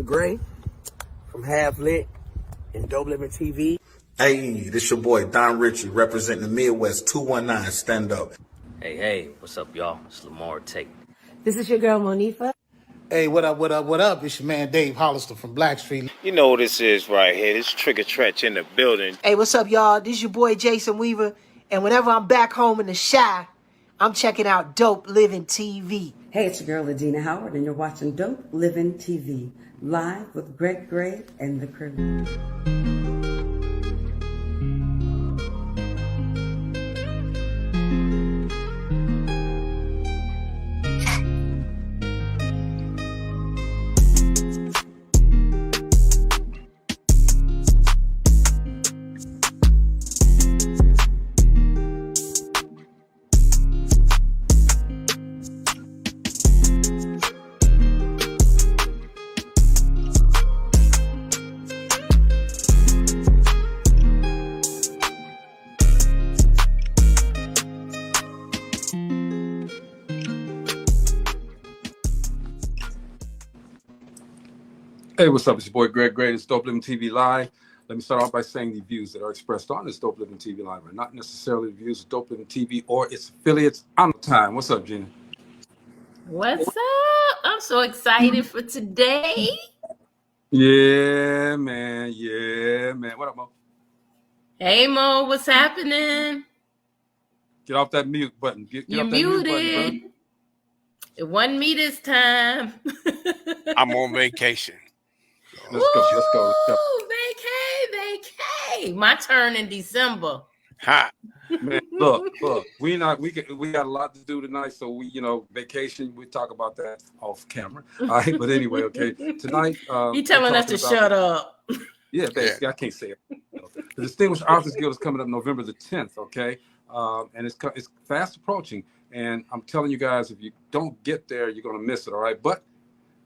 Gray from Half Lit and DopelivenTV. Hey, this your boy Don Ritchie representing the Midwest 219 Stand Up. Hey, what's up, y'all? It's Lamar Tate. This is your girl Monifa. Hey, what up? It's your man Dave Hollister from Blackstreet. You know what this is right here. This Trigger Tretch in the building. Hey, what's up, y'all? This is your boy Jason Weaver. And whenever I'm back home in the Chi, I'm checking out Dope Living TV. Hey, it's your girl Adina Howard, and you're watching Dope Living TV, live with Greg Gray and the crew. Hey, what's up? It's your boy Greg Gray. It's Dope Living TV Live. Let me start off by saying the views that are expressed on this Dope Living TV Live are not necessarily the views of Dope Living TV or its affiliates. I'm time. What's up, Gina? What's up? I'm so excited for today. Yeah, man. What up, Mo? Hey, Mo, what's happening? Get off that mute button. Get You're off that muted. Mute button, bro. It wasn't me this time. I'm on vacation. Let's go. Vacay. My turn in December. Ha. Man, look. We got a lot to do tonight, so vacation. We talk about that off camera. All right, but anyway, okay. Tonight, He telling us to shut up. Yeah, basically, I can't say it. The Distinguished Authors Guild is coming up November the 10th. Okay, and it's fast approaching. And I'm telling you guys, if you don't get there, you're gonna miss it. All right, but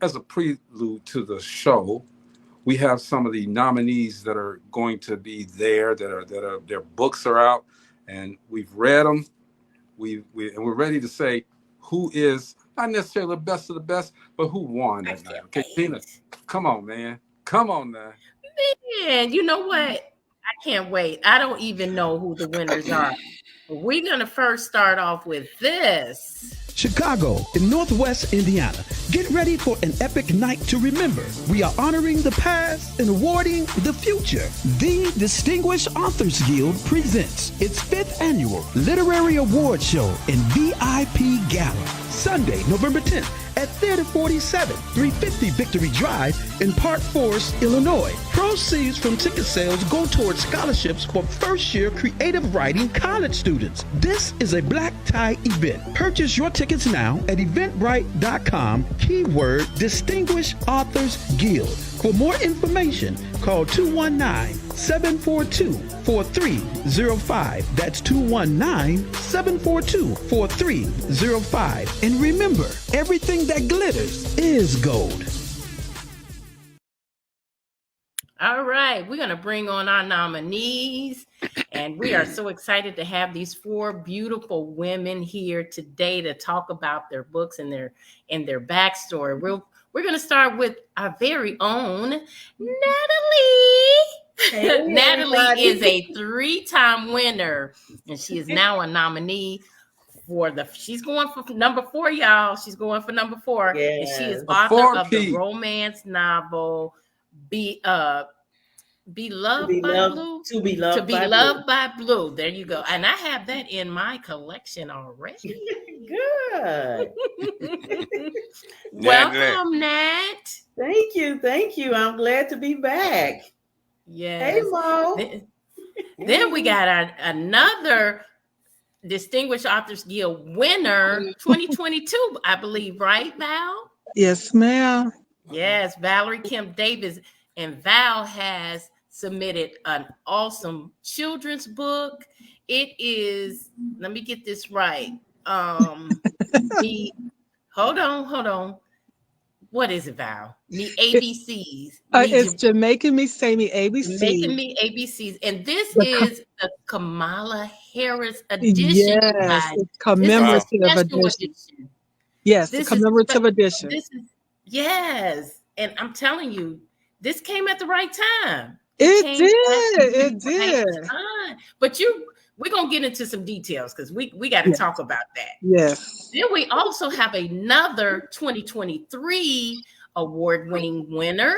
as a prelude to the show, we have some of the nominees that are going to be there. Their books are out, and we've read them. We're ready to say who is not necessarily the best of the best, but who won that night. Okay, Tina, come on, man, come on now. Man, you know what? I can't wait. I don't even know who the winners are. We're gonna first start off with this. Chicago in Northwest Indiana. Get ready for an epic night to remember. We are honoring the past and awarding the future. The Distinguished Authors Guild presents its 5th annual Literary Award Show and VIP Gala. Sunday, November 10th at Theater 47, 350 Victory Drive in Park Forest, Illinois. Proceeds from ticket sales go towards scholarships for first-year creative writing college students. This is a black tie event. Purchase your tickets now at eventbrite.com, keyword Distinguished Authors Guild. For more information, call 219-742-4305. That's 219-742-4305. And remember, everything that glitters is gold. All right, we're going to bring on our nominees, and we are so excited to have these 4 beautiful women here today to talk about their books and their backstory. We're going to start with our very own Natalie. Hey, Natalie is a 3-time winner, and she is now a nominee for she's going for number 4, y'all. She's going for number 4. Yes. And she is author of the romance novel Be Loved by Blue. To be loved by Blue. There you go. And I have that in my collection already. Good. Welcome, Nat. Thank you. I'm glad to be back. Yes. Hey, Mo. Then we got another Distinguished Authors Guild winner, 2022, I believe, right, Val? Yes, ma'am. Yes, Valerie Kim Davis. And Val has submitted an awesome children's book. It is, let me get this right. Hold on. What is it, Val? The ABCs. It's Jamaican Me Say Me ABCs. Making Me ABCs. And this is the Kamala Harris edition. Yes, it's commemorative edition. Yes, the commemorative edition. Yes. and I'm telling you, this came at the right time. It did. But we're gonna get into some details because we got to talk about that. Yes. Then we also have another 2023 award-winning winner,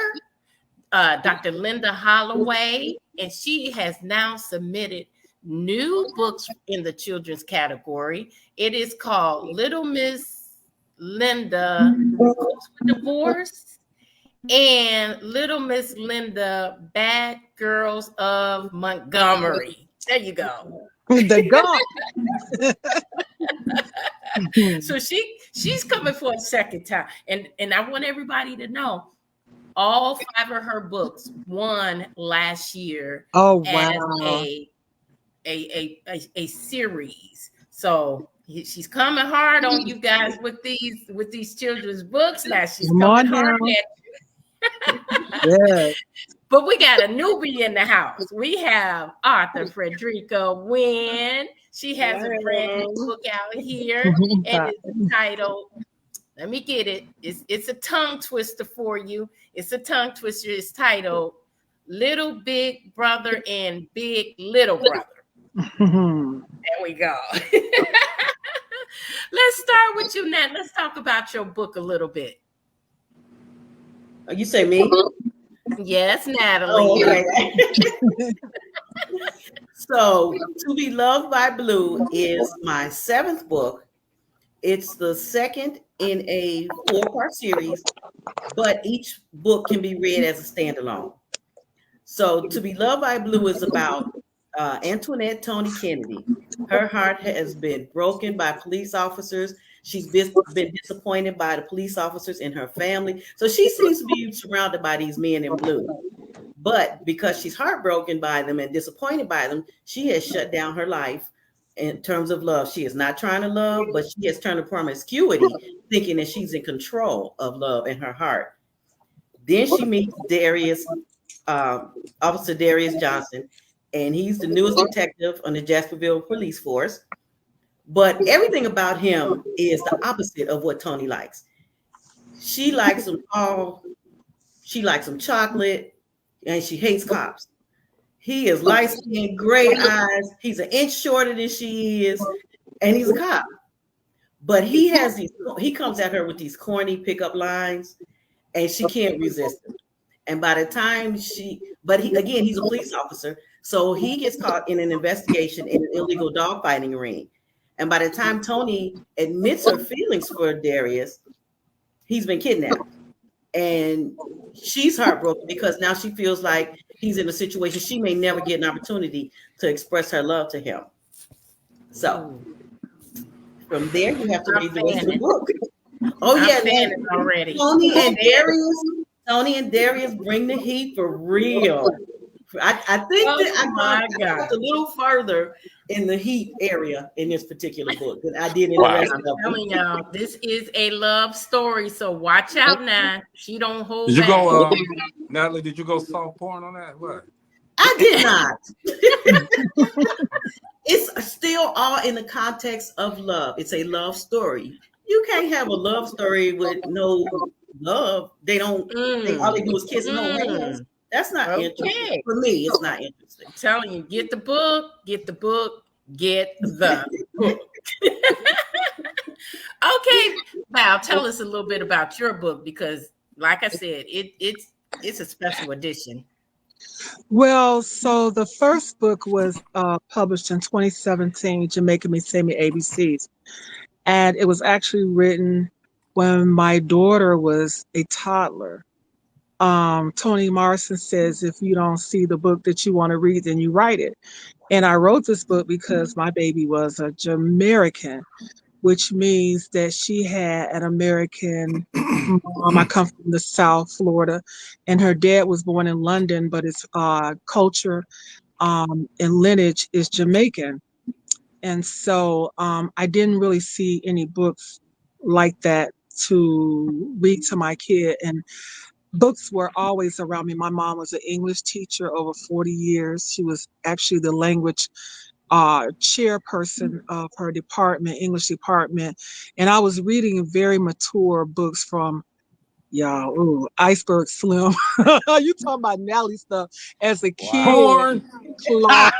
Dr. Linda Holloway, and she has now submitted new books in the children's category. It is called Little Miss Linda Copes with Divorce and Little Miss Linda Bad Girls of Montgomery. There you go. The God. So she's coming for a second time. And I want everybody to know all 5 of her books won last year as a series. So she's coming hard on you guys with these children's books. Now she's coming hard at you. Yeah. But we got a newbie in the house. We have author Frederica Wynn. She has a brand new book out here, and it's titled, let me get it. It's a tongue twister for you. It's a tongue twister. It's titled Little Big Brother and Big Little Brother. There we go. Let's start with you, Nat. Let's talk about your book a little bit. You say me? Yes, Natalie. Oh, okay. So, To Be Loved by Blue is my 7th book. It's the second in a 4-part series, but each book can be read as a standalone. So, To Be Loved by Blue is about Antoinette Tony Kennedy. Her heart has been broken by police officers. She's been disappointed by the police officers in her family. So she seems to be surrounded by these men in blue. But because she's heartbroken by them and disappointed by them, she has shut down her life in terms of love. She is not trying to love, but she has turned to promiscuity, thinking that she's in control of love in her heart. Then she meets Officer Darius Johnson, and he's the newest detective on the Jasperville Police Force. But everything about him is the opposite of what Tony likes. She likes him tall, she likes him chocolate, and she hates cops. He is light-skinned, gray eyes. He's an inch shorter than she is, and he's a cop. But he comes at her with these corny pickup lines, and she can't resist him. And by the time he's a police officer, so he gets caught in an investigation in an illegal dogfighting ring. And by the time Tony admits her feelings for Darius, he's been kidnapped. And she's heartbroken because now she feels like he's in a situation she may never get an opportunity to express her love to him. So from there, you have to read the rest of the book. Oh, yeah. Already. Tony and Darius bring the heat for real. I think that I got a little further in the heat area in this particular book than I did in the rest of them. I'm telling y'all, this is a love story, so watch out now. She don't hold Did you back. go, Natalie, did you go soft porn on that? What? I did not. It's still all in the context of love. It's a love story. You can't have a love story with no love. All they do is kiss and hold hands. That's not interesting. For me, it's not interesting. I'm telling you, get the book. Okay, Val, tell us a little bit about your book because, like I said, it's a special edition. Well, so the first book was published in 2017, Jamaica Me Say Me ABCs. And it was actually written when my daughter was a toddler. Toni Morrison says, if you don't see the book that you want to read, then you write it. And I wrote this book because my baby was a Jamaican, which means that she had an American mom. I come from the South, Florida, and her dad was born in London, but his culture and lineage is Jamaican. And so I didn't really see any books like that to read to my kid. And books were always around me. My mom was an English teacher over 40 years. She was actually the language chairperson of her department, English department. And I was reading very mature books from Yeah, ooh, Iceberg Slim. You talking about Nelly stuff as a kid? Porn. Claude.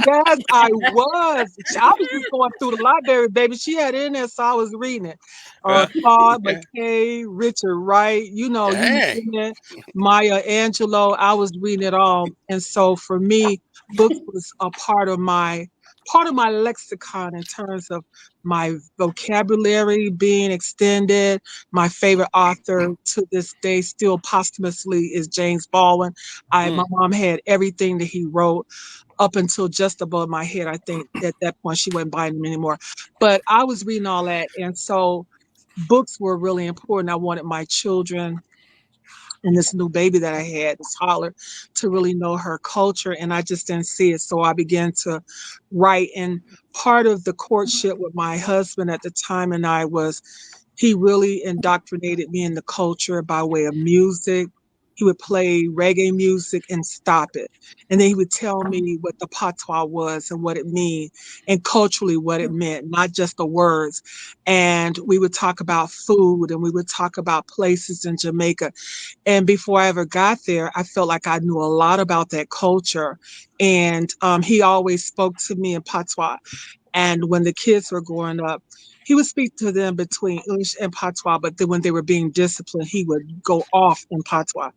Yes, I was. I was just going through the library, baby. She had it in there, so I was reading it. Claude McKay, Richard Wright, you Dang. name it, Maya Angelou. I was reading it all, and so for me, books was a part of my lexicon in terms of my vocabulary being extended. My favorite author to this day, still posthumously, is James Baldwin. My mom had everything that he wrote up until just above my head. I think at that point she wasn't buying them anymore. But I was reading all that, and so books were really important. I wanted my children and this new baby that I had, this holler, to really know her culture, and I just didn't see it. So I began to write. And part of the courtship with my husband at the time and I was he really indoctrinated me in the culture by way of music. He would play reggae music and stop it. And then he would tell me what the patois was and what it meant, and culturally what it meant, not just the words. And we would talk about food, and we would talk about places in Jamaica. And before I ever got there, I felt like I knew a lot about that culture. And he always spoke to me in patois. And when the kids were growing up, he would speak to them between English and patois, but then when they were being disciplined, he would go off in patois.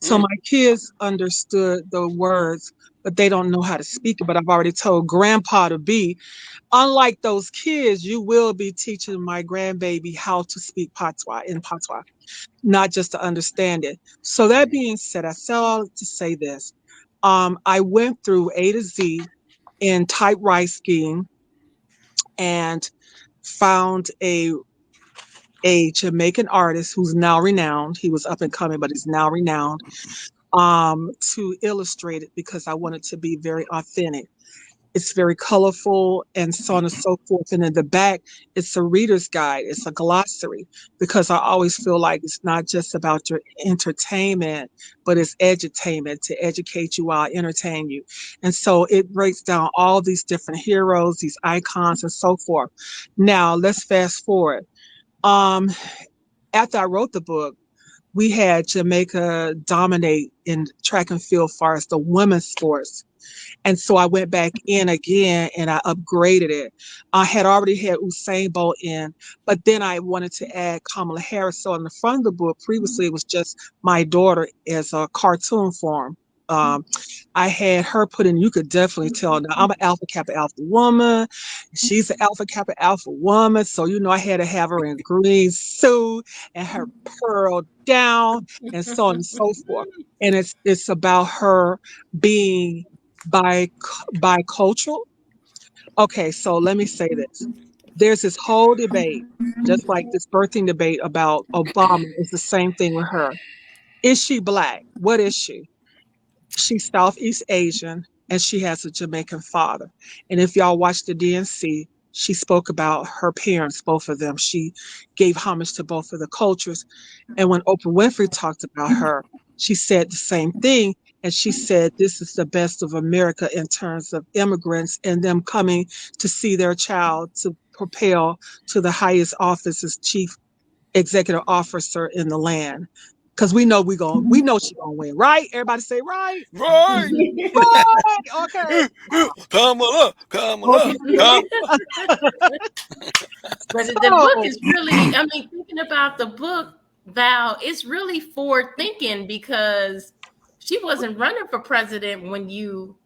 So my kids understood the words, but they don't know how to speak it. But I've already told grandpa to be, unlike those kids, you will be teaching my grandbaby how to speak patois in patois, not just to understand it. So that being said, I said all to say this. I went through A to Z in typewrite skiing and found a Jamaican artist who's now renowned. He was up and coming, but he's now renowned, to illustrate it because I wanted to be very authentic. It's very colorful and so on and so forth. And in the back, it's a reader's guide. It's a glossary because I always feel like it's not just about your entertainment, but it's edutainment to educate you while I entertain you. And so it breaks down all these different heroes, these icons and so forth. Now let's fast forward. Um, After I wrote the book, we had Jamaica dominate in track and field far as the women's sports. And so I went back in again and I upgraded it. I had already had Usain Bolt in, but then I wanted to add Kamala Harris. So in the front of the book, previously it was just my daughter as a cartoon form. Um, I had her put in, you could definitely tell. Now, I'm an Alpha Kappa Alpha woman. She's an Alpha Kappa Alpha woman. So, I had to have her in green suit and her pearl down and so on and so forth. And it's about her being bicultural. Okay, so let me say this. There's this whole debate, just like this birthing debate about Obama is the same thing with her. Is she black? What is she? She's Southeast Asian and she has a Jamaican father. And if y'all watch the DNC, she spoke about her parents, both of them. She gave homage to both of the cultures. And when Oprah Winfrey talked about her, she said the same thing. And she said, this is the best of America in terms of immigrants and them coming to see their child to propel to the highest office as chief executive officer in the land. Because we know we know she's gonna win, right? Everybody say right. Right. Right. Okay. Kamala, Okay. Kamala, Kamala. But the book So is really, I mean, thinking about the book, Val, it's really forward thinking because she wasn't running for president when you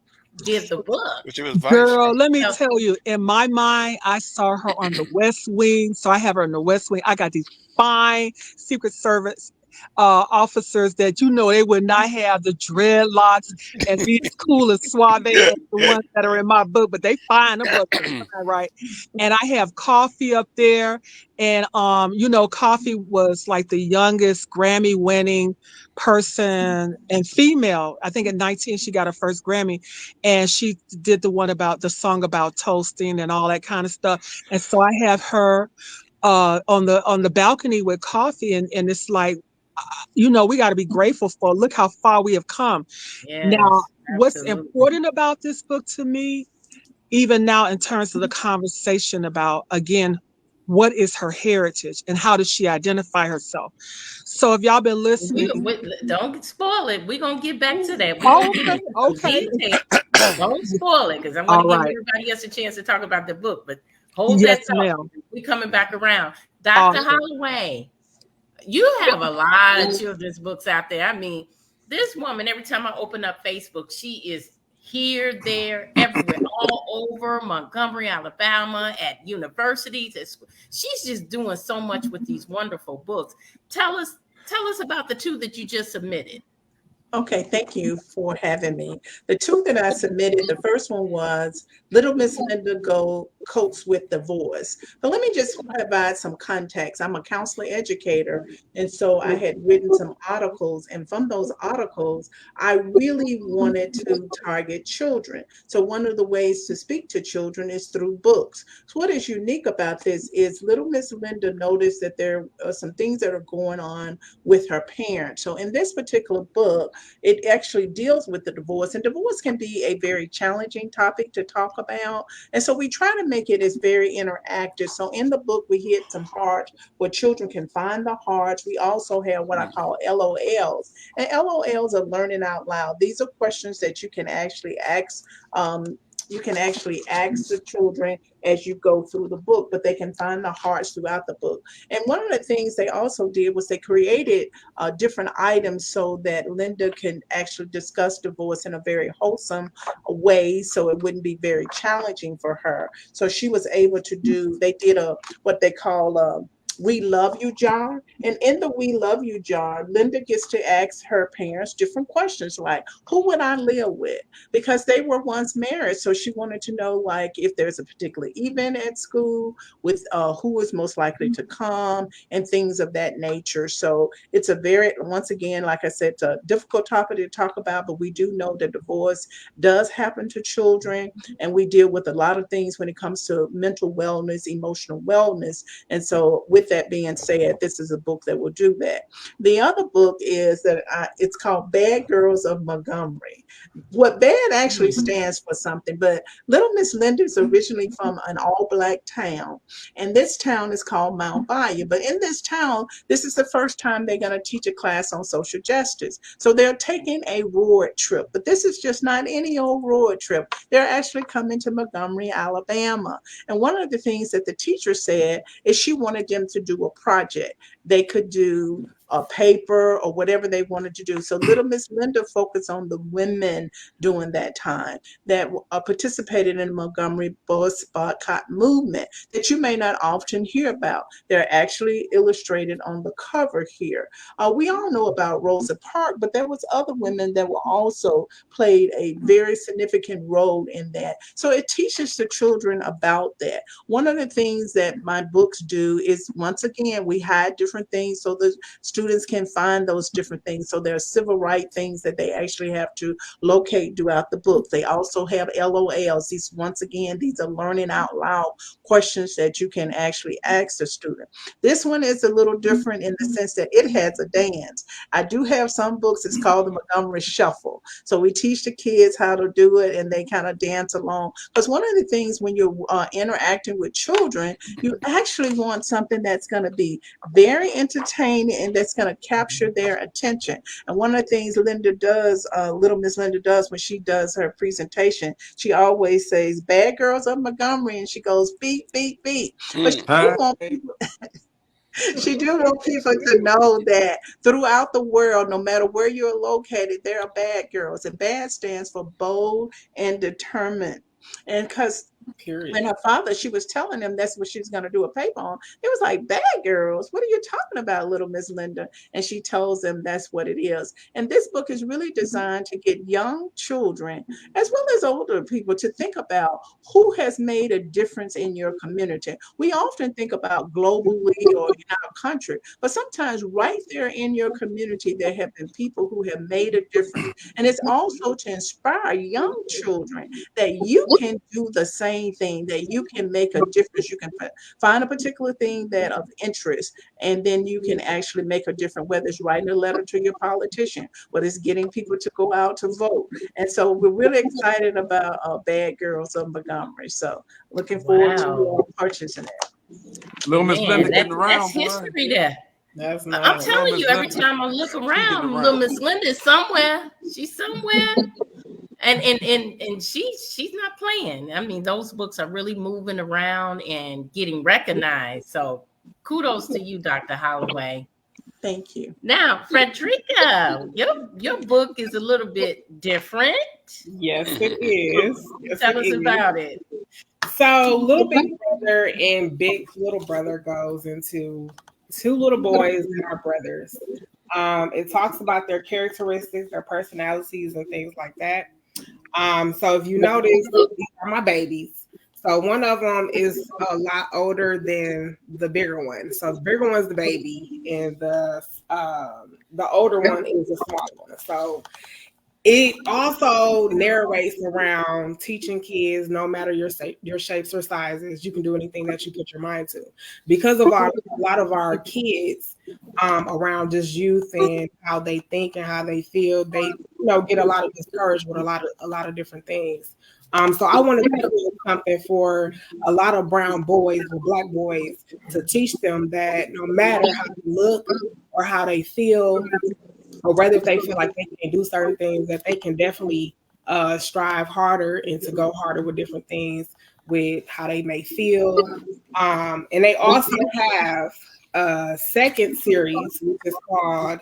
did the book. She was vice. girl, let me So, tell you, in my mind, I saw her on the West Wing. So I have her in the West Wing. I got these fine Secret Service officers that they would not have the dreadlocks and be as cool as suave as the ones that are in my book, but they fine, the brothers are fine, right? And I have Coffee up there, and Coffee was like the youngest Grammy winning person and female. I think at 19 she got her first Grammy, and she did the song about toasting and all that kind of stuff. And so I have her on the balcony with Coffee, and it's like, we got to be grateful for, look how far we have come. Now, yes, what's absolutely. important about this book to me, even now in terms of the conversation about, again, what is her heritage and how does she identify herself. So if y'all been listening, Don't spoil it. We're gonna get back to that. We're gonna get okay, into some okay, details. Don't spoil it, because I want all to give right, everybody else a chance to talk about the book. But hold yes, that thought. ma'am, We coming back around. Dr. awesome. Holloway, you have a lot of children's books out there. I mean, this woman, every time I open up Facebook, she is here, there, everywhere, all over Montgomery, Alabama, at universities, at school. She's just doing so much with these wonderful books. Tell us about the two that you just submitted. Okay, thank you for having me. The two that I submitted, the first one was Little Miss Linda Go Copes with Divorce. But let me just provide some context. I'm a counselor educator, and so I had written some articles, and from those articles, I really wanted to target children. So one of the ways to speak to children is through books. So what is unique about this is Little Miss Linda noticed that there are some things that are going on with her parents. So in this particular book, it actually deals with the divorce, and divorce can be a very challenging topic to talk about. And so we try to make it as very interactive. So in the book, we hit some hearts where children can find the hearts. We also have what I call LOLs. And LOLs are learning out loud. These are questions that you can actually ask. You can actually ask the children as you go through the book, but they can find the hearts throughout the book. And one of the things they also did was they created different items so that Linda can actually discuss divorce in a very wholesome way, so it wouldn't be very challenging for her. So she was able to do, they did what they call a We Love You jar. And in the We Love You jar, Linda gets to ask her parents different questions like, who would I live with? Because they were once married. So she wanted to know, like, if there's a particular event at school, with who is most likely to come and things of that nature. So it's a very, once again, like I said, it's a difficult topic to talk about, but we do know that divorce does happen to children, and we deal with a lot of things when it comes to mental wellness, emotional wellness. And so with that being said, this is a book that will do that. The other book is that it's called Bad Girls of Montgomery. What bad actually stands for something, but Little Miss Linda is originally from an all-black town, and this town is called Mount Bayou. But in this town, this is the first time they're going to teach a class on social justice. So they're taking a road trip, but this is just not any old road trip. They're actually coming to Montgomery, Alabama. And one of the things that the teacher said is she wanted them to do a project. They could do a paper or whatever they wanted to do. So Little Miss Linda focused on the women during that time that participated in the Montgomery bus boycott movement that you may not often hear about. They're actually illustrated on the cover here. We all know about Rosa Parks, but there was other women that were also played a very significant role in that. So it teaches the children about that. One of the things that my books do is, once again, we hide different things so the students can find those different things. So there are civil rights things that they actually have to locate throughout the book. They also have LOLs. These, once again, these are learning out loud questions that you can actually ask the student. This one is a little different in the sense that it has a dance. I do have some books, it's called the Montgomery Shuffle. So we teach the kids how to do it and they kind of dance along. Because one of the things when you're interacting with children, you actually want something that's going to be very entertaining and that's going to capture their attention. And one of the things Linda does, Little Miss Linda does when she does her presentation, she always says, "Bad Girls of Montgomery," and she goes, "Beat, beat, beat." But she do want people, she do want people to know that throughout the world, no matter where you're located, there are bad girls. And bad stands for bold and determined. And because when her father, she was telling him that's what she was going to do a paper on, it was like, bad girls, what are you talking about, Little Miss Linda? And she tells them that's what it is. And this book is really designed to get young children as well as older people to think about who has made a difference in your community. We often think about globally or in our country, but sometimes right there in your community there have been people who have made a difference. And it's also to inspire young children that you can do the same thing, that you can make a difference. You can find a particular thing that of interest, and then you can actually make a difference, whether it's writing a letter to your politician, whether it's getting people to go out to vote. And so we're really excited about Bad Girls of Montgomery. So looking forward to Wow. purchasing it. Little Miss Man, Linda getting around, that's boy. history there. That's I'm nice. telling Miss you, every Linda, time I look getting around, around. little Miss Linda is somewhere. She's somewhere. And she's not playing. I mean, those books are really moving around and getting recognized. So kudos to you, Dr. Holloway. Thank you. Now, Frederica, your book is a little bit different. Yes, it is. Yes, Tell it us is. about it. So, Little Big Brother and Big Little Brother goes into two little boys that are brothers. It talks about their characteristics, their personalities, and things like that. So if you notice, these are my babies. So one of them is a lot older than the bigger one. So the bigger one's the baby, and the older one is the smaller one. So it also narrates around teaching kids, no matter your shapes or sizes, you can do anything that you put your mind to. Because of a lot of our kids around just youth and how they think and how they feel, they get a lot of discouraged with a lot of different things. So I wanted to do something for a lot of brown boys or black boys to teach them that no matter how they look or how they feel, or whether if they feel like they can do certain things, that they can definitely strive harder and to go harder with different things with how they may feel. And they also have a second series, which is called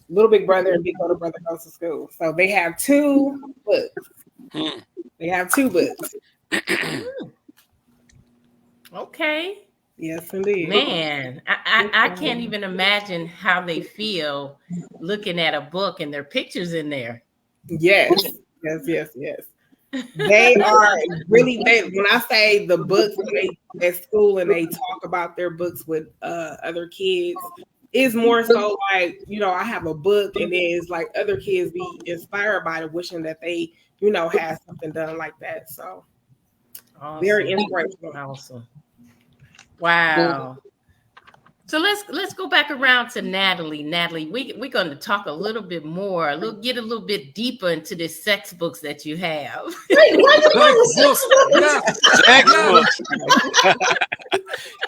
Little Big Brother and Big Little Brother Goes to School. So they have two books. They have two books. Okay. Yes, indeed. Man, I can't even imagine how they feel looking at a book and their pictures in there. Yes. They are really, when I say the books they at school and they talk about their books with other kids, it's more so like, I have a book and then it's like other kids be inspired by it, wishing that they, had something done like that. So Awesome. Very inspirational. Awesome. Wow. So let's go back around to Natalie. Natalie, we're going to talk a little bit more, get a little bit deeper into the sex books that you have. Wait, what? Sex books.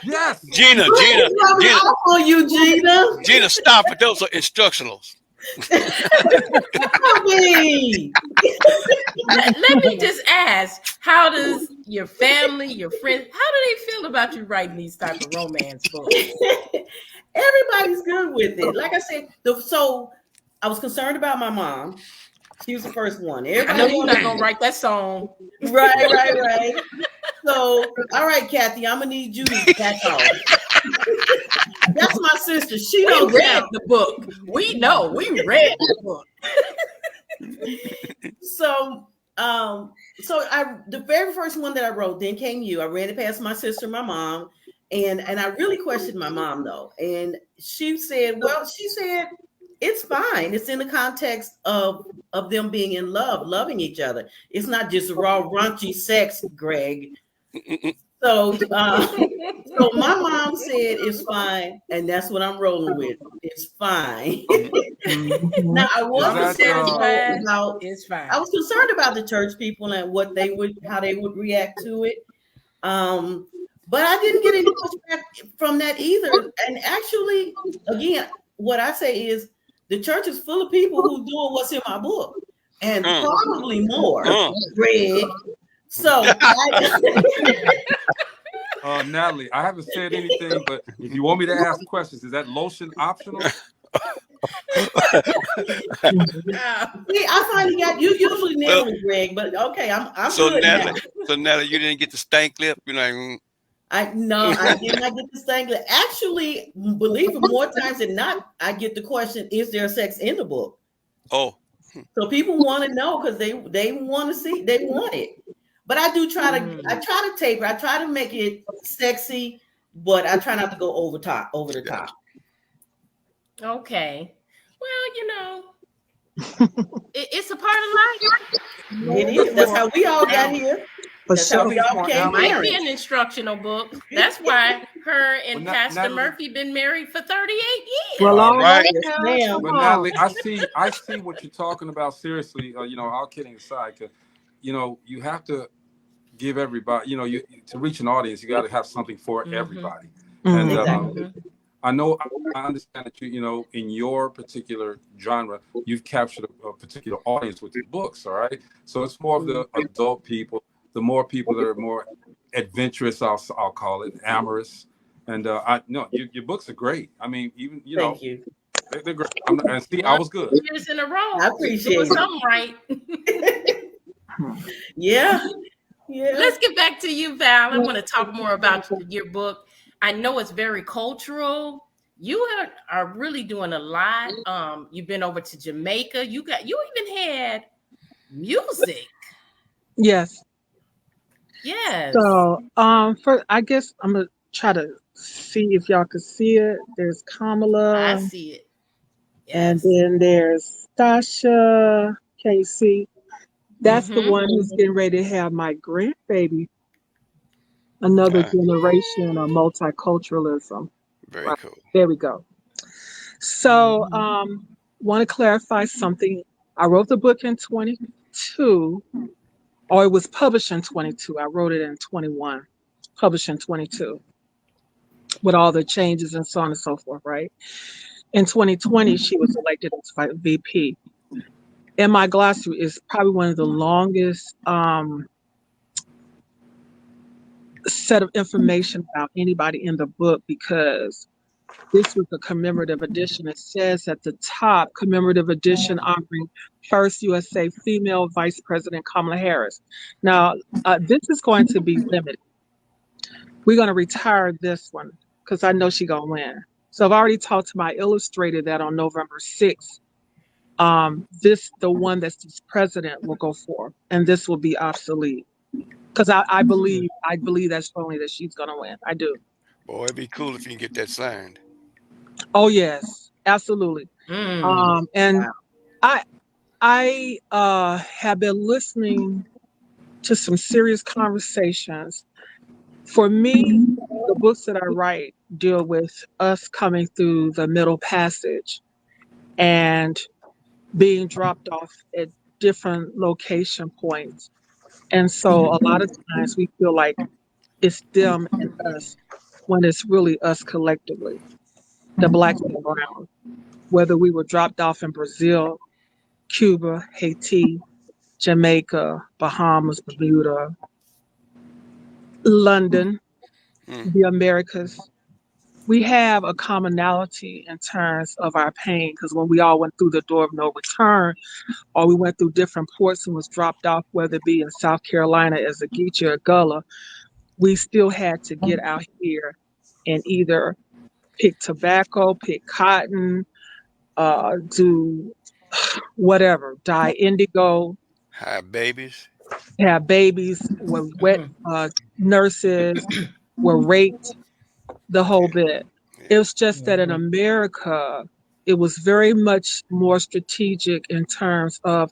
Yes. Gina. Oh, you, Gina. Gina, stop it. Those are instructionals. Let me just ask, how does your family, your friends, how do they feel about you writing these type of romance books? Everybody's good with it. Like I said, so I was concerned about my mom. She was the first one. Everybody, I know you're not gonna write that song. Right. So, all right, Kathy, I'm gonna need you to catch on. That's my sister. She don't read the book. We know. We read the book. So the very first one that I wrote, Then Came You. I read it past my sister, my mom, and I really questioned my mom though, and she said it's fine. It's in the context of them being in love, loving each other. It's not just raw raunchy sex, Greg. So my mom said it's fine, and that's what I'm rolling with. It's fine. Now I was concerned about it's fine. I was concerned about the church people and how they would react to it. But I didn't get any pushback from that either. And actually, again, what I say is the church is full of people who doing what's in my book, and probably more, Greg. So, Natalie, I haven't said anything, but if you want me to ask questions, is that lotion optional? See, I finally got you. Usually nail me, Greg, but okay, I'm so good Natalie, now. So Natalie, you didn't get the stank lip. You're like, I did not get the stank lip. Actually, believe it, more times than not, I get the question: is there sex in the book? Oh. So people want to know because they want to see, they want it. But I do try to taper. I try to make it sexy, but I try not to go over the top. Okay. Well, it's a part of life. It is. That's how we all got here. That's how we all became Might married. be an instructional book. That's why her and Pastor Murphy been married for 38 years. Well, all right. But Natalie, I see what you're talking about. Seriously, all kidding aside, because you have to give everybody, you to reach an audience, you got to have something for everybody. Mhm. And I know, I understand that in your particular genre, you've captured a particular audience with your books. All right, so it's more of the adult people, the more people that are more adventurous, I'll call it, amorous. And I know your books are great. I mean, even Thank you. they're great. And see, I was good. 2 years in a row. I You're appreciate doing it. something right. Yeah. Let's get back to you, Val. I want to talk more about your book. I know it's very cultural. You are really doing a lot. You've been over to Jamaica. You even had music. Yes. Yes. So, for I guess I'm gonna try to see if y'all can see it. There's Kamala, I see it. and Yes. then there's Stasha. Can you see? That's the one who's getting ready to have my grandbaby. Another generation of multiculturalism. Very Right. cool. There we go. So, want to clarify something. I wrote the book in 22, or it was published in 22. I wrote it in 21, published in 22, with all the changes and so on and so forth, right? In 2020, she was elected as VP. And my glossary is probably one of the longest set of information about anybody in the book, because this was a commemorative edition. It says at the top, commemorative edition honoring first USA female Vice President Kamala Harris. Now, this is going to be limited. We're going to retire this one because I know she's going to win. So I've already talked to my illustrator that on November 6th, the one that's this president will go for, and this will be obsolete. Because I believe that's strongly that she's going to win. I do. Boy, it'd be cool if you can get that signed. Oh yes, absolutely. And I have been listening to some serious conversations. For me, the books that I write deal with us coming through the Middle Passage and being dropped off at different location points. And so a lot of times we feel like it's them and us when it's really us collectively, the blacks and brown, whether we were dropped off in Brazil, Cuba, Haiti, Jamaica, Bahamas, Bermuda, London, the Americas. We have a commonality in terms of our pain, because when we all went through the door of no return, or we went through different ports and was dropped off, whether it be in South Carolina as a Geechee or Gullah, we still had to get out here and either pick tobacco, pick cotton, do whatever, dye indigo, Have babies. have babies, were wet nurses, were raped, the whole bit. It was just that in America, it was very much more strategic in terms of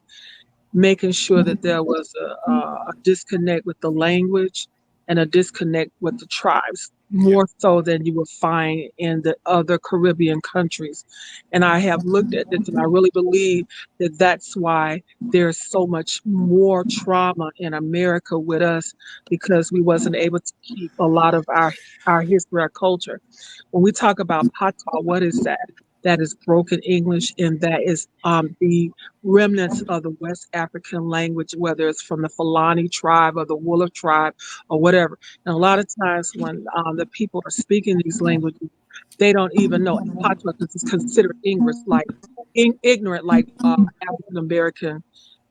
making sure that there was a disconnect with the language and a disconnect with the tribes, more so than you would find in the other Caribbean countries. And I have looked at this, and I really believe that that's why there's so much more trauma in America with us, because we wasn't able to keep a lot of our history, our culture. When we talk about patois, what is that? That is broken English, and that is the remnants of the West African language, whether it's from the Fulani tribe or the Wolof tribe or whatever. And a lot of times when the people are speaking these languages, they don't even know patois, because it's considered English, like ignorant, like African American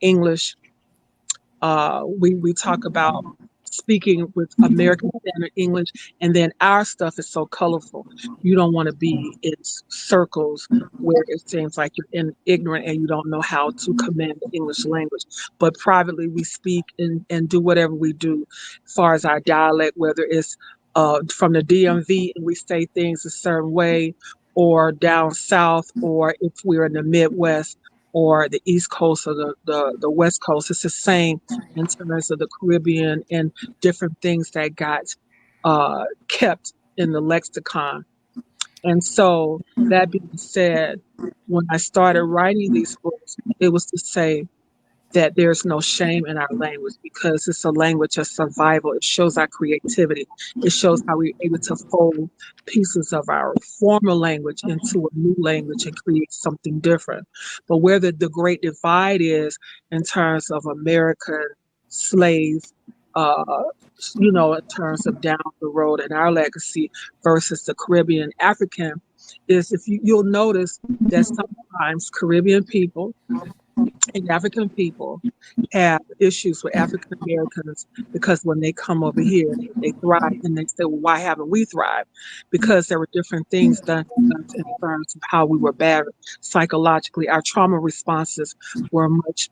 English. We talk about speaking with American Standard English, and then our stuff is so colorful. You don't want to be in circles where it seems like you're ignorant and you don't know how to command the English language. But privately, we speak and do whatever we do as far as our dialect, whether it's from the DMV and we say things a certain way, or down south, or if we're in the Midwest or the East Coast or the West Coast. It's the same in terms of the Caribbean and different things that got kept in the lexicon. And so, that being said, when I started writing these books, it was to say, that there's no shame in our language because it's a language of survival. It shows our creativity. It shows how we're able to fold pieces of our former language into a new language and create something different. But where the great divide is in terms of American slave, uh, in terms of down the road and our legacy versus the Caribbean African, is if you'll notice that sometimes Caribbean people and African people have issues with African Americans because when they come over here, they thrive, and they say, well, why haven't we thrived? Because there were different things done to us in terms of how we were battered psychologically. Our trauma responses were much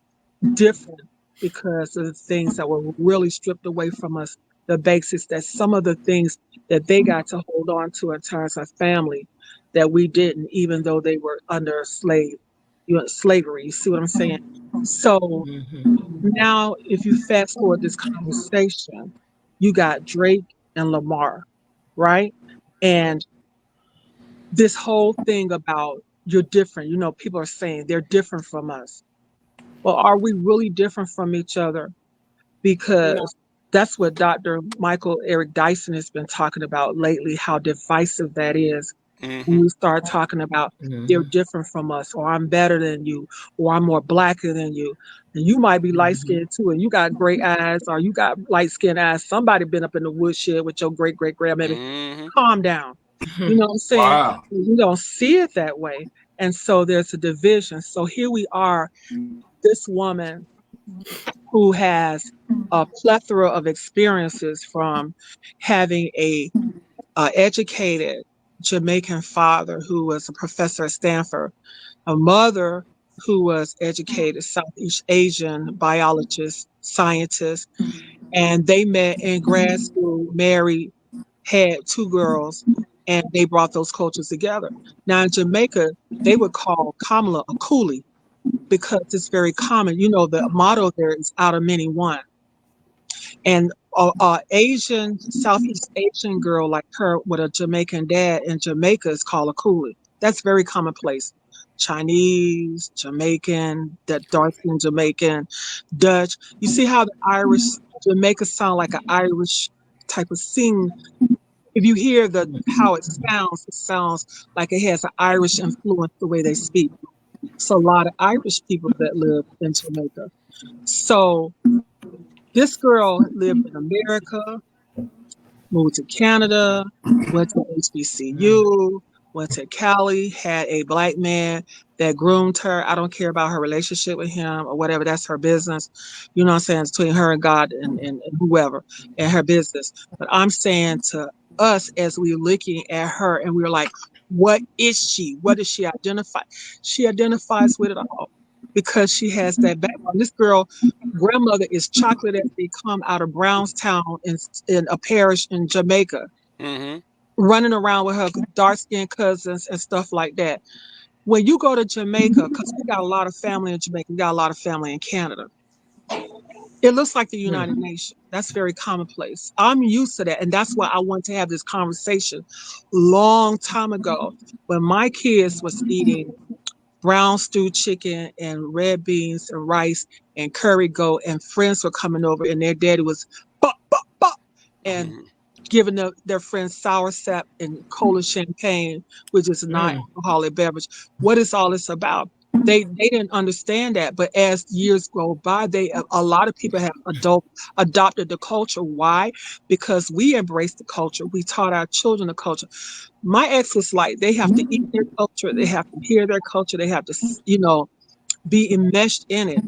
different because of the things that were really stripped away from us, the basics, that some of the things that they got to hold on to in terms of family that we didn't, even though they were under slavery. You see what I'm saying? So now, if you fast forward this conversation, you got Drake and Lamar, right? And this whole thing about you're different, people are saying they're different from us. Well, are we really different from each other? No. Because that's what Dr. Michael Eric Dyson has been talking about lately, how divisive that is. When we start talking about they're different from us, or I'm better than you, or I'm more blacker than you. And you might be light skinned too, and you got gray eyes, or you got light skinned eyes. Somebody been up in the woodshed with your great grandmother. Calm down. You know what I'm saying? Wow. You don't see it that way. And so there's a division. So here we are, this woman who has a plethora of experiences from having a educated Jamaican father who was a professor at Stanford, a mother who was educated Southeast Asian biologist, scientist, and they met in grad school, married, had two girls, and they brought those cultures together. Now in Jamaica, they would call Kamala a coolie because it's very common. The motto there is out of many one. And Asian, Southeast Asian girl like her with a Jamaican dad in Jamaica is called a coolie. That's very commonplace. Chinese, Jamaican, that dark skin Jamaican, Dutch. You see how the Irish, Jamaica sound like an Irish type of sing. If you hear how it sounds like it has an Irish influence the way they speak. So a lot of Irish people that live in Jamaica. So this girl lived in America, moved to Canada, went to HBCU, went to Cali, had a black man that groomed her. I don't care about her relationship with him or whatever. That's her business. You know what I'm saying? It's between her and God and whoever and her business. But I'm saying to us as we're looking at her and we're like, what is she? What does she identify? She identifies with it all because she has that background. This girl grandmother is chocolate as they come out of Brownstown in a parish in Jamaica, running around with her dark-skinned cousins and stuff like that. When you go to Jamaica, because we got a lot of family in Jamaica, we got a lot of family in Canada, it looks like the United Nations. That's very commonplace. I'm used to that, and that's why I want to have this conversation long time ago when my kids was eating brown stewed chicken and red beans and rice and curry goat, and friends were coming over and their daddy was bop, bop, bop, and giving their friends sour sap and cola champagne, which is not alcoholic beverage. What is all this about? They didn't understand that, but as years go by, a lot of people have adopted the culture. Why? Because we embrace the culture. We taught our children the culture. My ex was like, they have to eat their culture, they have to hear their culture, they have to, be enmeshed in it.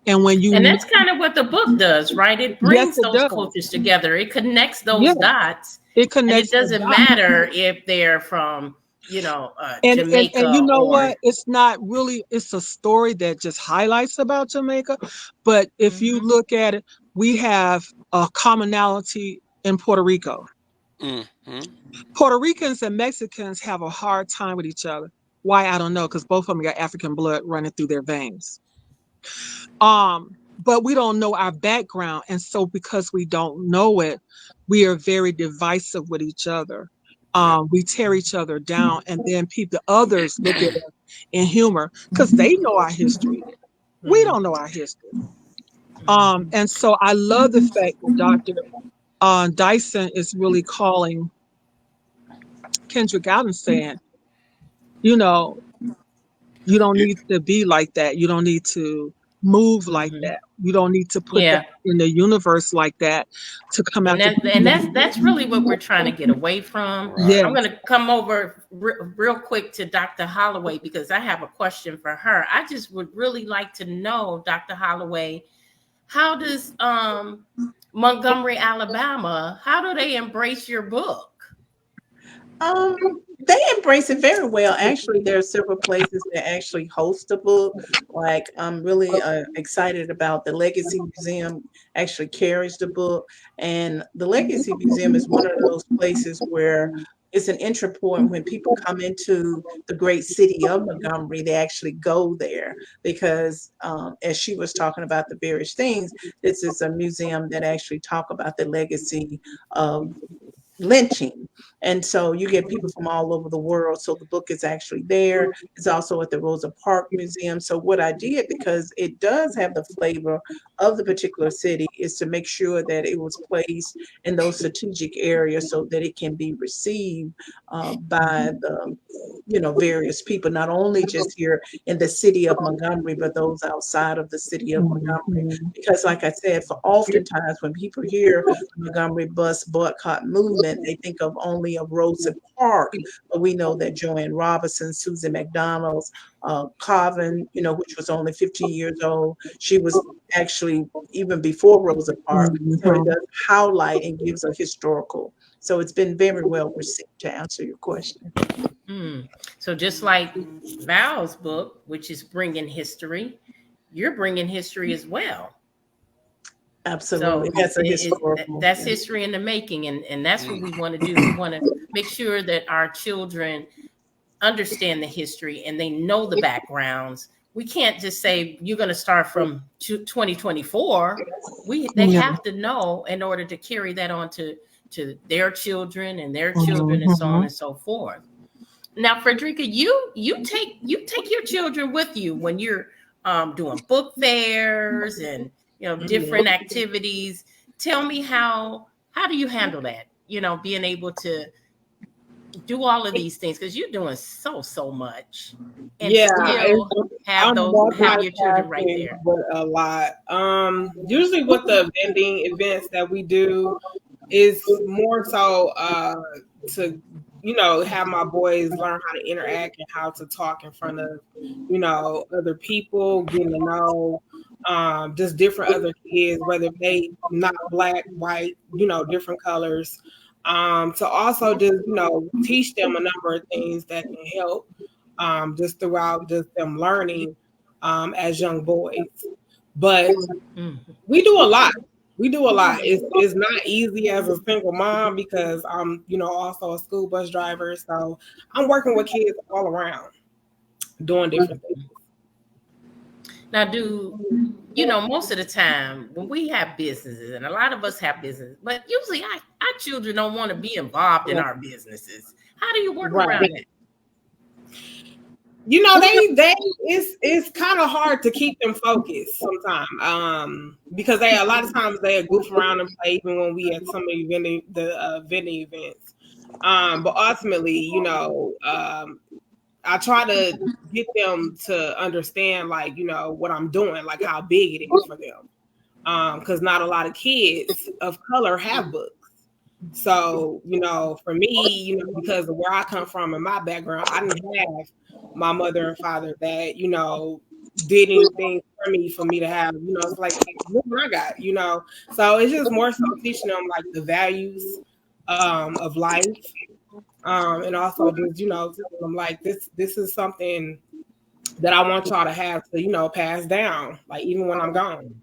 And that's kind of what the book does, right? It brings those cultures together. It connects those dots. It connects. And it doesn't matter if they're from, Jamaica. And you know what? It's not really, it's a story that just highlights about Jamaica. But if you look at it, we have a commonality in Puerto Rico. Puerto Ricans and Mexicans have a hard time with each other. Why? I don't know, because both of them got African blood running through their veins. But we don't know our background. And so because we don't know it, we are very divisive with each other. We tear each other down, and then others look at us in humor because they know our history. We don't know our history. And so I love the fact that Dr. Dyson is really calling Kendrick out and saying, you know, you don't need to be like that. You don't need to move like that. You don't need to put that in the universe like that to come out. That's really what we're trying to get away from. Yes. I'm going to come over real quick to Dr. Holloway because I have a question for her. I just would really like to know, Dr. Holloway, how does Montgomery, Alabama, how do they embrace your book? They embrace it very well. Actually, there are several places that actually host the book. Like, I'm really excited about the Legacy Museum actually carries the book. And the Legacy Museum is one of those places where it's an entry point when people come into the great city of Montgomery, they actually go there because as she was talking about the various things, this is a museum that actually talk about the legacy of lynching. And so you get people from all over the world. So the book is actually there. It's also at the Rosa Parks Museum. So what I did, because it does have the flavor of the particular city, is to make sure that it was placed in those strategic areas so that it can be received by the various people, not only just here in the city of Montgomery, but those outside of the city of Montgomery. Because like I said, for oftentimes when people hear Montgomery bus boycott movement, they think of only of Rosa Parks, but we know that Joanne Robinson, Susan McDonald's, Carvin, which was only 15 years old, she was actually even before Rosa Parks. So it does highlight and gives a historical. So it's been very well received, to answer your question. So just like Val's book, which is bringing history, you're bringing history as well. Absolutely. So that's history in the making. And that's what we want to do. We want to make sure that our children understand the history and they know the backgrounds. We can't just say you're going to start from 2024. They have to know in order to carry that on to their children and their children and so on and so forth. Now, Frederica, you take your children with you when you're doing book fairs and different activities. Tell me how do you handle that? Being able to do all of these things because you're doing so much, and still have your children right there. A lot. Usually with the vending events that we do is more so to have my boys learn how to interact and how to talk in front of other people, getting to know just different other kids, whether they not black, white, different colors. To also just teach them a number of things that can help just throughout just them learning as young boys. But we do a lot. It's not easy as a single mom because I'm also a school bus driver, so I'm working with kids all around doing different things. Now, most of the time when we have businesses, and a lot of us have businesses, but usually our children don't want to be involved in our businesses. How do you work around it? It's kind of hard to keep them focused sometimes because a lot of times they goof around and play even when we at some of the vending events. But ultimately, I try to get them to understand, what I'm doing, like how big it is for them. Because not a lot of kids of color have books. So, for me, because of where I come from and my background, I didn't have my mother and father that, did anything for me to have, it's like, look what I got, So it's just more so teaching them like the values of life. And also just, I'm like, this is something that I want y'all to have to, pass down, like even when I'm gone,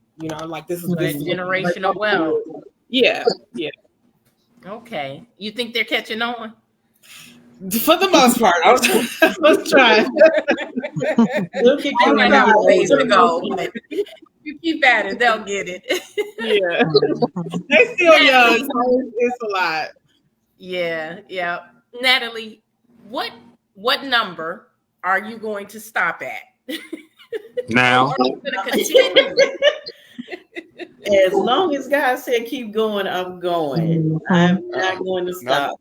like this is generational wealth. Yeah. Okay. You think they're catching on? For the most part, let's try. They might have a ways to go, but you keep at it, they'll get it. Yeah. They still young, so it's a lot. Yeah. Natalie, what number are you going to stop at? Now, Or are you gonna continue? As long as God said keep going, I'm going. I'm not going to stop.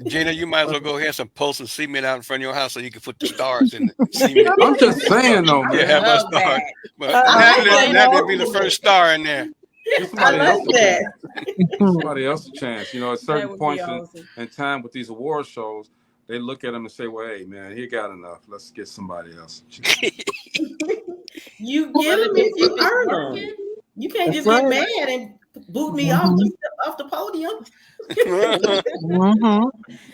Gina, you might as well go ahead and post some cement out in front of your house so you can put the stars in the cement. I'm just saying though, man. Yeah, have a Love star. that. But I like Natalie be the first star in there. Give somebody I else like a chance. that. Give somebody else a chance. You know, at certain would be points awesome. in time with these award shows, they look at them and say, "Well, hey, man, he got enough. Let's get somebody else." You get them if you earn them. You can't just get mad and boot me off the podium.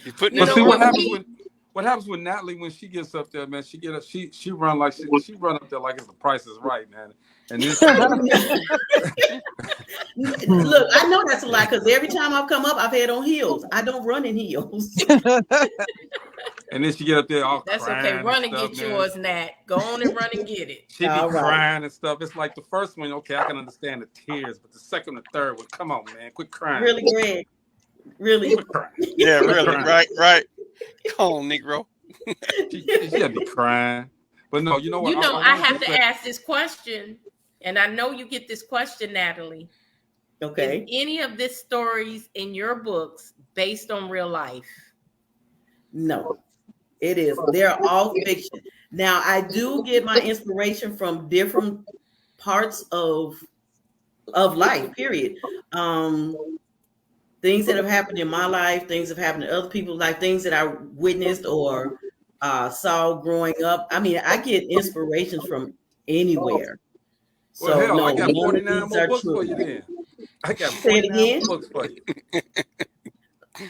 You putting But in see the what work. happens with Natalie when she gets up there, man. She run like she run up there like it's The Price is Right, man. And then Look, I know that's a lie because every time I've come up, I've had on heels. I don't run in heels. and then she get up there all That's crying okay. Run and stuff, get man. yours, Nat. Go on and run and get it. She be All right. crying and stuff. It's like the first one, okay, I can understand the tears, but the second and third one, come on, man, quit crying. Really, Greg? Really? Quit crying. Yeah, Quit really. crying. Right. Come on, Negro. She'll be crying. But no, you know what? You know, I have to ask this question, and I know you get this question, Natalie. Okay. Is any of this stories in your books based on real life? No, it is. They're all fiction. Now, I do get my inspiration from different parts of life, period. Things that have happened in my life, things that have happened to other people's life, things that I witnessed or saw growing up. I mean, I get inspirations from anywhere. Well, So hell, no, I got none of 49 these more are books true. for you then. I got Say it 49 again? more books for you.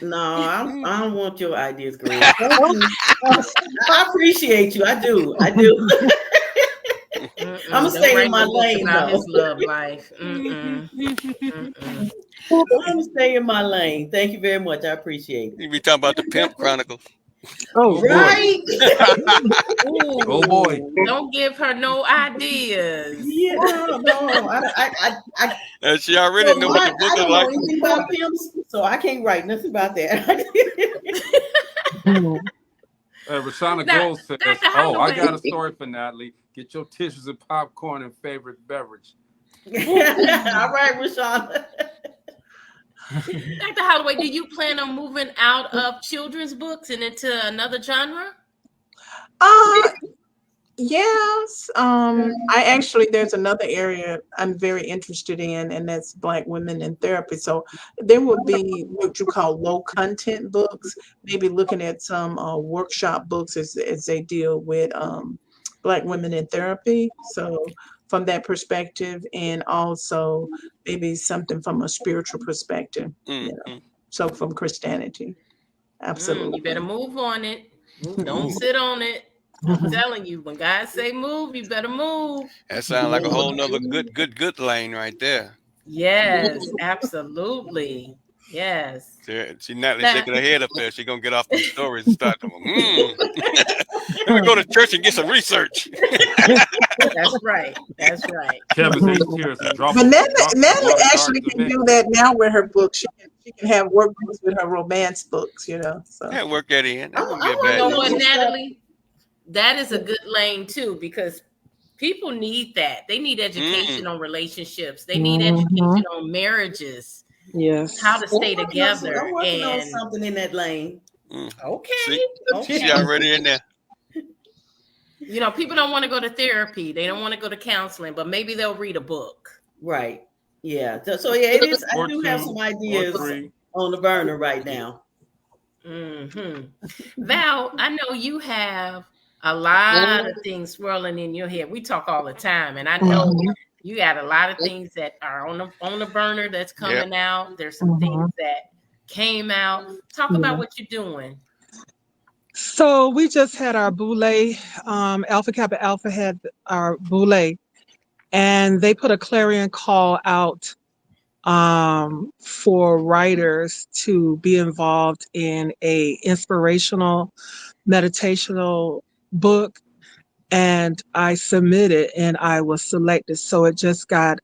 No, I don't want your ideas, Greg. I appreciate you. I do. I'm gonna stay in my lane about though. his love life. I'm I'm gonna stay in my lane. Thank you very much. I appreciate it. You be talking about the Pimp Chronicles. Oh, right. Oh boy. Don't give her no ideas. Yeah, no. She already know what the book I is don't like. know anything about pimps, so I can't write nothing about that. Rashana Now, Gold says, Dr. I Holloway. got a story for Natalie. Get your tissues and popcorn and favorite beverage. All right, Rashana. Dr. Holloway, do you plan on moving out of children's books and into another genre? Yes. I actually, there's another area I'm very interested in, and that's Black women in therapy. So there would be what you call low content books, maybe looking at some workshop books as they deal with Black women in therapy. So from that perspective, and also maybe something from a spiritual perspective, you know. So from Christianity. Absolutely. You better move on it. Don't sit on it. I'm telling you, when God say move, you better move. That sounds like a whole nother good lane right there. Yes, absolutely. Yes. She Natalie shaking her head up there. She gonna get off those stories and start to let me go to church and get some research. That's right. That's right. Kevin's tears and drop. But Natalie actually can do that now with her books. She can have workbooks with her romance books, you know. So yeah, work that in. That wouldn't be a You bad know thing. what, Natalie? That is a good lane too, because people need that. They need education on relationships. They need education on marriages. Yes. How to stay together. I'm working on And something in that lane. okay. She already in there. You know, people don't want to go to therapy. They don't want to go to counseling, but maybe they'll read a book. Right. Yeah. So yeah, it is. I do have some ideas on the burner right now. Val, I know you have a lot of things swirling in your head. We talk all the time, and I know you got a lot of things that are on the burner that's coming out. There's some things that came out. Talk about what you're doing. So we just had our boule, Alpha Kappa Alpha had our boule, and they put a clarion call out for writers to be involved in a inspirational, meditational book. And I submitted and I was selected. So it just got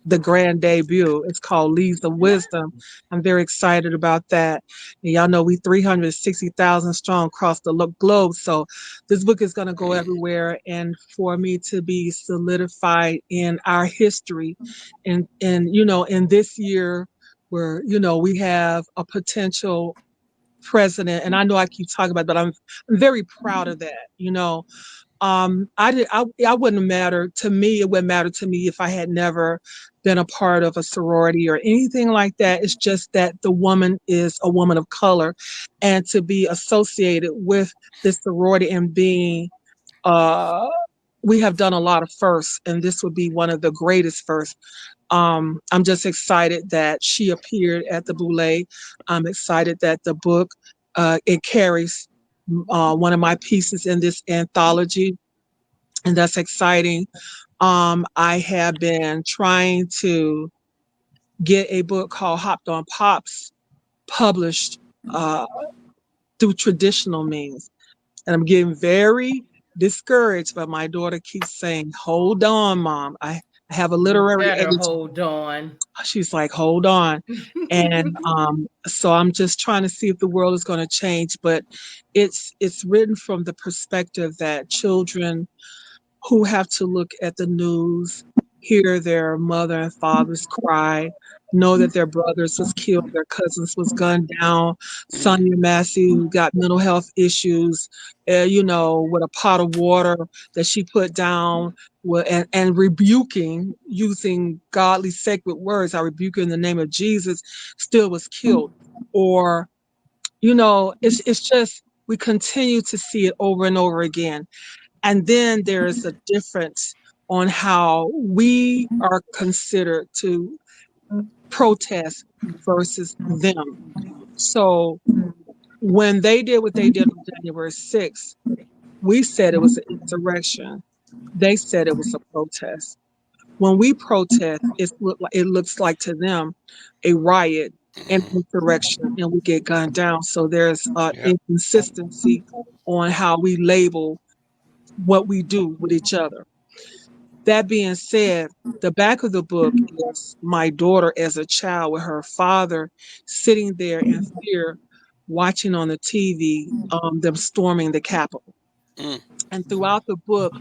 the grand debut. It's called Leaves of Wisdom. I'm very excited about that. And y'all know we 360,000 strong across the globe. So this book is going to go everywhere. And for me to be solidified in our history and in this year where, we have a potential president, and I know I keep talking about it, but I'm very proud of that. I wouldn't matter to me. It wouldn't matter to me if I had never been a part of a sorority or anything like that. It's just that the woman is a woman of color, and to be associated with this sorority and being, we have done a lot of firsts, and this would be one of the greatest firsts. I'm just excited that she appeared at the Boulé. I'm excited that the book, it carries one of my pieces in this anthology, and that's exciting. I have been trying to get a book called Hopped on Pops published through traditional means. And I'm getting very discouraged, but my daughter keeps saying, "Hold on, Mom. I have a You literary better agent." hold on. She's like, "Hold on." And so I'm just trying to see if the world is going to change. But it's written from the perspective that children who have to look at the news, hear their mother and fathers cry, know that their brothers was killed, their cousins was gunned down, Sonia Massey who got mental health issues, with a pot of water that she put down, and rebuking, using godly sacred words, I rebuke you in the name of Jesus, still was killed. Or, it's just, we continue to see it over and over again. And then there is a difference on how we are considered to protest versus them. So when they did what they did on January 6th, we said it was an insurrection. They said it was a protest. When we protest, it looks like to them a riot and insurrection, and we get gunned down. So there's inconsistency on how we label what we do with each other. That being said, the back of the book is my daughter as a child with her father sitting there in fear, watching on the TV, them storming the Capitol. And throughout the book,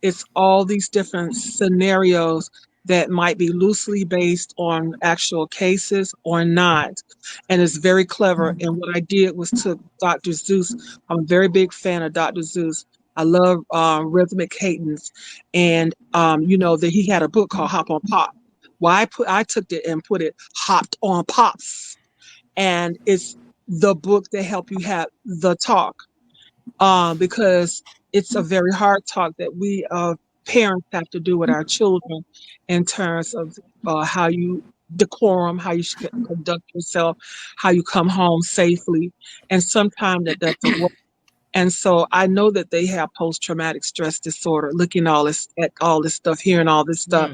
it's all these different scenarios that might be loosely based on actual cases or not. And it's very clever. And what I did was took Dr. Zeus. I'm a very big fan of Dr. Zeus. I love rhythmic cadence. And that he had a book called Hop on Pop. Well, I took it and put it Hopped on Pops. And it's the book that help you have the talk. Because it's a very hard talk that we parents have to do with our children in terms of how you decorum, how you should conduct yourself, how you come home safely. And sometimes that doesn't work. And so I know that they have post-traumatic stress disorder, looking at all this stuff, hearing all this stuff,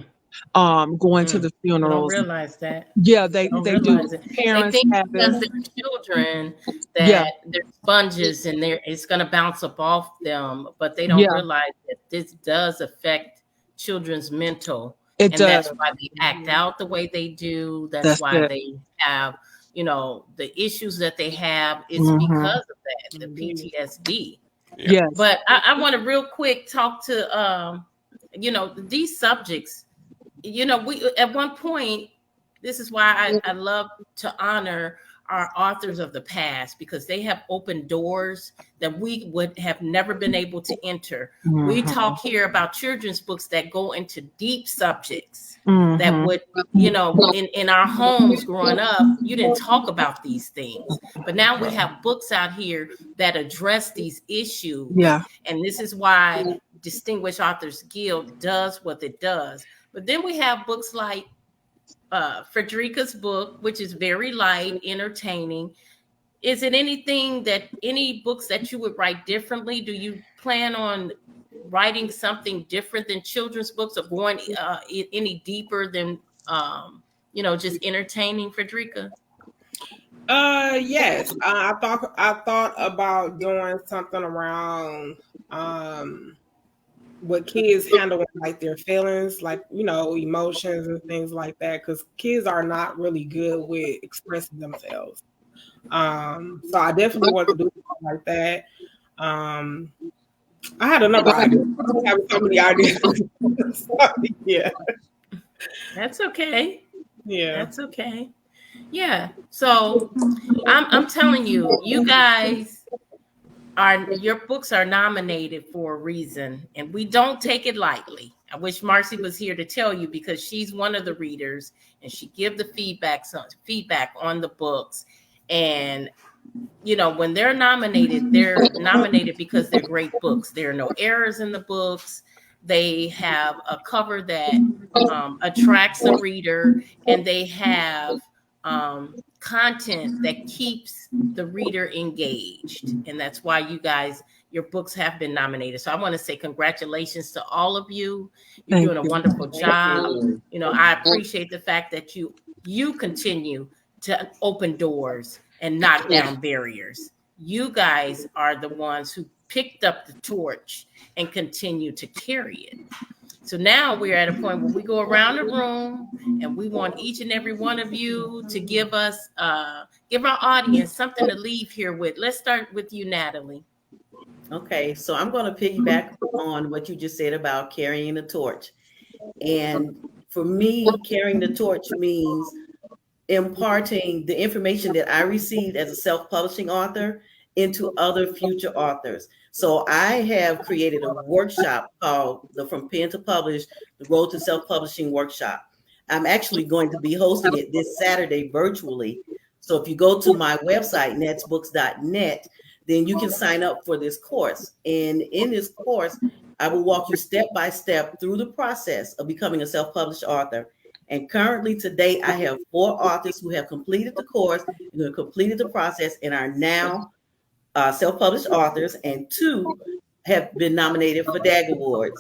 going to the People don't funerals. realize that. Yeah, They they don't do. realize it. They Parents think have because it. they're children Yeah, that they're sponges and it's going to bounce up off them, but they don't yeah, realize that this does affect children's mental, it and that's does. why they act out the way they do. That's That's why it. they have, the issues that they have is Hmm. because of that, the PTSD. Yes. But I want to real quick talk to, these subjects. We at one point, this is why I love to honor our authors of the past, because they have opened doors that we would have never been able to enter. We talk here about children's books that go into deep subjects that would, in our homes growing up, you didn't talk about these things. But now we have books out here that address these issues. Yeah. And this is why Distinguished Authors Guild does what it does. But then we have books like Frederica's book, which is very light, entertaining. Is it any books that you would write differently? Do you plan on writing something different than children's books, or going any deeper than just entertaining, Frederica? Yes. I thought about doing something around what kids handle like their feelings, like, you know, emotions and things like that, because kids are not really good with expressing themselves. So I definitely want to do something like that. I had another idea. I have so many ideas. Yeah. That's okay. Yeah. That's okay. Yeah. So I'm telling you, you guys your books are nominated for a reason, and we don't take it lightly. I wish Marcy was here to tell you, because she's one of the readers and she give the feedback on the books. And you know, when they're nominated because they're great books. There are no errors in the books. They have a cover that attracts a reader, and they have content that keeps the reader engaged. And that's why your books have been nominated. So I want to say congratulations to all of you. You're doing a wonderful job. You know, I appreciate the fact that you continue to open doors and knock down barriers. You guys are the ones who picked up the torch and continue to carry it. So now we're at a point where we go around the room and we want each and every one of you to give our audience something to leave here with. Let's start with you, Natalie. Okay, so I'm going to piggyback on what you just said about carrying the torch. And for me, carrying the torch means imparting the information that I received as a self-publishing author into other future authors. So I have created a workshop called the From Pen to Publish, the Road to Self-Publishing Workshop. I'm actually going to be hosting it this Saturday virtually. So if you go to my website, netsbooks.net, then you can sign up for this course. And in this course, I will walk you step by step through the process of becoming a self-published author. And currently today, I have 4 authors who have completed the course and who have completed the process and are now self-published authors, and 2 have been nominated for DAG Awards.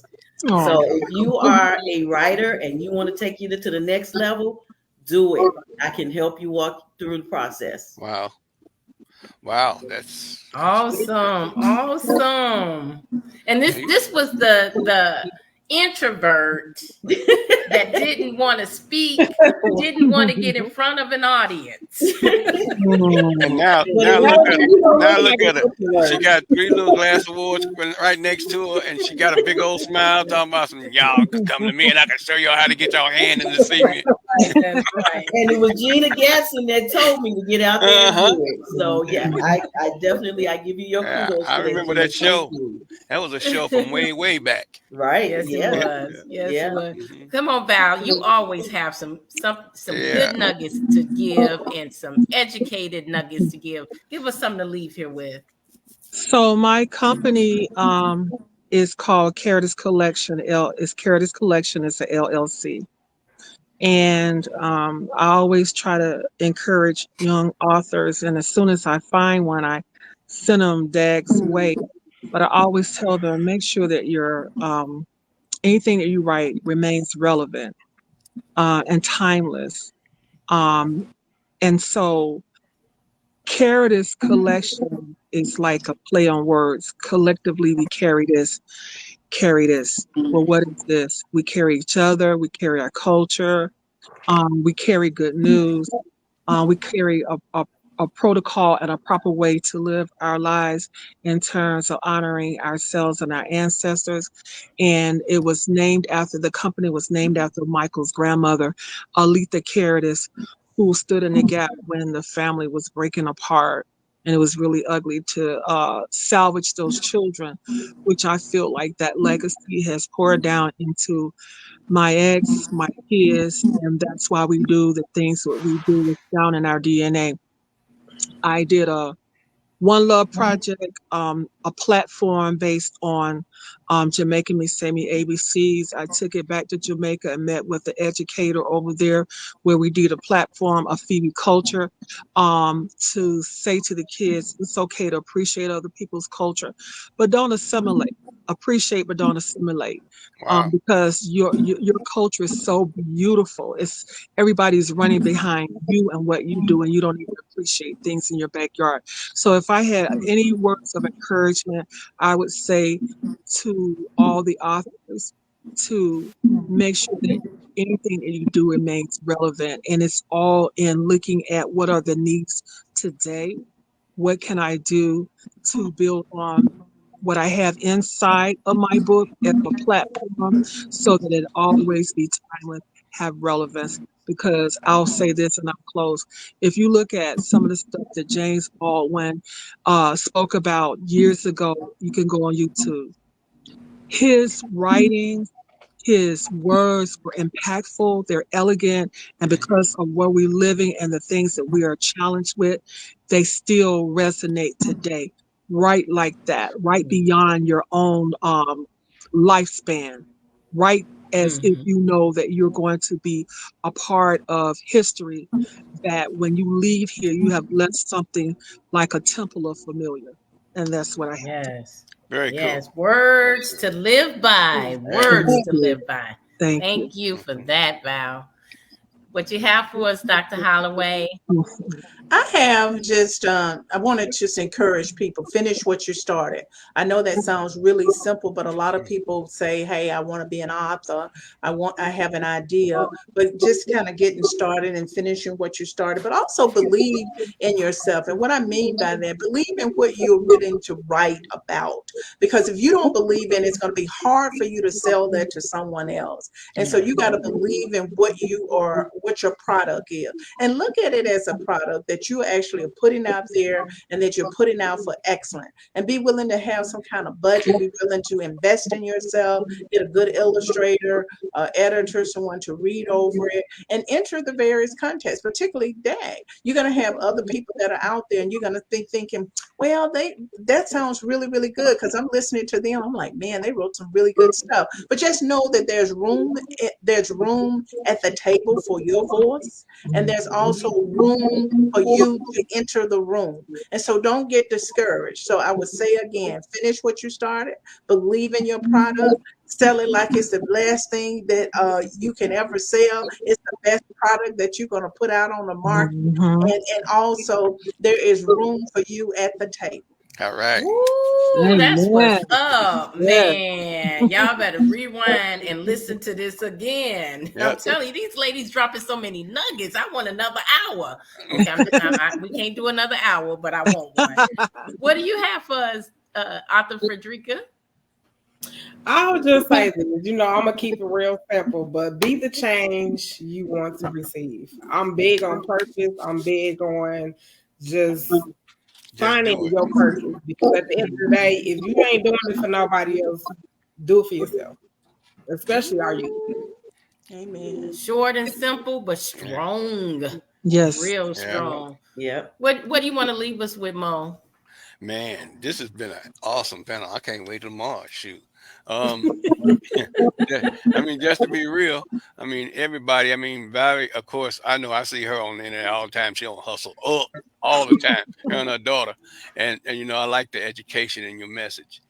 Oh. So if you are a writer and you want to take it to the next level, do it. I can help you walk through the process. Wow. Wow, that's awesome. And this was the introvert that didn't want to speak, didn't want to get in front of an audience. And now look at her. She got 3 little glass awards right next to her, and she got a big old smile talking about some y'all can come to me and I can show y'all how to get your hand in the cement. That's right. And it was Gina Gatson that told me to get out there and do it. So yeah, I definitely give you your kudos. I remember that show. That was a show from way back. Right. Yes, yeah. it was. Yes, it was. Come on, Val. You always have some good nuggets to give and some educated nuggets to give. Give us something to leave here with. So my company is called Caritas Collection. Caritas Collection is a LLC. And I always try to encourage young authors. And as soon as I find one, I send them DAG's way. But I always tell them, make sure that your anything that you write remains relevant and timeless. And so Caritas Collection is like a play on words. Collectively, we carry this. Well, what is this? We carry each other. We carry our culture. We carry good news. We carry a protocol and a proper way to live our lives in terms of honoring ourselves and our ancestors. And the company was named after Michael's grandmother, Aletha Caritas, who stood in the gap when the family was breaking apart. And it was really ugly to salvage those children, which I feel like that legacy has poured down into my ex, my kids, and that's why we do the things that we do. It's down in our DNA. I did a One Love project, a platform based on Jamaica Me Say Me ABCs. I took it back to Jamaica and met with the educator over there where we did a platform of Phoebe culture to say to the kids, it's okay to appreciate other people's culture, but don't assimilate. appreciate but don't assimilate. Wow. Because your culture is so beautiful. It's everybody's running behind you and what you do, and you don't even appreciate things in your backyard. So if I had any words of encouragement, I would say to all the authors to make sure that anything that you do remains relevant, and it's all in looking at what are the needs today. What can I do to build on what I have inside of my book as a platform so that it always be timeless, have relevance? Because I'll say this and I'll close. If you look at some of the stuff that James Baldwin spoke about years ago, you can go on YouTube. His writings, his words were impactful, they're elegant, and because of where we're living and the things that we are challenged with, they still resonate today. Write like that, right beyond your own lifespan, right as if you know that you're going to be a part of history, that when you leave here, you have left something like a temple of familiar. And that's what I have to. Yes. Very cool. Yes. Words to live by. Thank Words to you. live by. Thank you. Thank you for that, Val. What you have for us, Dr. Holloway? I have just, I want to just encourage people, finish what you started. I know that sounds really simple, but a lot of people say, hey, I want to be an author. I have an idea, but just kind of getting started and finishing what you started, but also believe in yourself. And what I mean by that, believe in what you're willing to write about, because if you don't believe in it, it's going to be hard for you to sell that to someone else. And so you got to believe in what you are, what your product is, and look at it as a product that you actually are putting out there and that you're putting out for excellence. And be willing to have some kind of budget, be willing to invest in yourself, get a good illustrator, editor, someone to read over it, and enter the various contests, particularly DAG. You're going to have other people that are out there and you're going to be thinking, well, that sounds really, really good, because I'm listening to them. I'm like, man, they wrote some really good stuff. But just know that there's room at the table for your voice, and there's also room for you to enter the room. And so don't get discouraged. So I would say again, finish what you started, believe in your product, sell it like it's the last thing that you can ever sell. It's the best product that you're going to put out on the market. And also there is room for you at the table. All right. Ooh, that's what's up, Yes. man. Y'all better rewind and listen to this again. Yep. I'm telling you, these ladies dropping so many nuggets. I want another hour. Okay, we can't do another hour, but I want one. What do you have for us, author Frederica? I'll just say this, I'm gonna keep it real simple, but be the change you want to receive. I'm big on purpose. I'm big on just finding your purpose, because at the end of the day, if you ain't doing it for nobody else, do it for yourself, especially our youth. Amen. Short and simple, but strong. Yes. Real strong. Yeah. What do you want to leave us with, Mo? Man, this has been an awesome panel. I can't wait till tomorrow. Shoot. I mean, just to be real, I mean, everybody, Valerie, of course, I know I see her on the internet all the time. She don't hustle up all the time, her and her daughter. And I like the education in your message.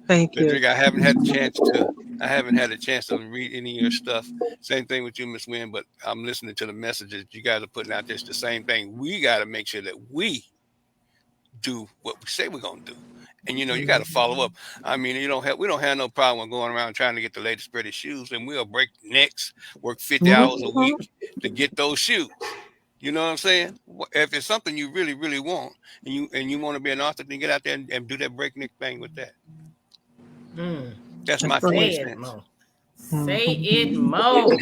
Thank you. Frederica, I haven't had a chance to read any of your stuff. Same thing with you, Miss Wynn, but I'm listening to the messages you guys are putting out there. It's the same thing. We got to make sure that we do what we say we're going to do. And, you got to follow up. I mean, we don't have no problem going around trying to get the latest, pretty shoes, and we'll break necks, work 50 hours a week to get those shoes. You know what I'm saying? If it's something you really, really want, and you want to be an author, then get out there and do that breakneck thing with that. That's my 20 cents. Say it, Mo.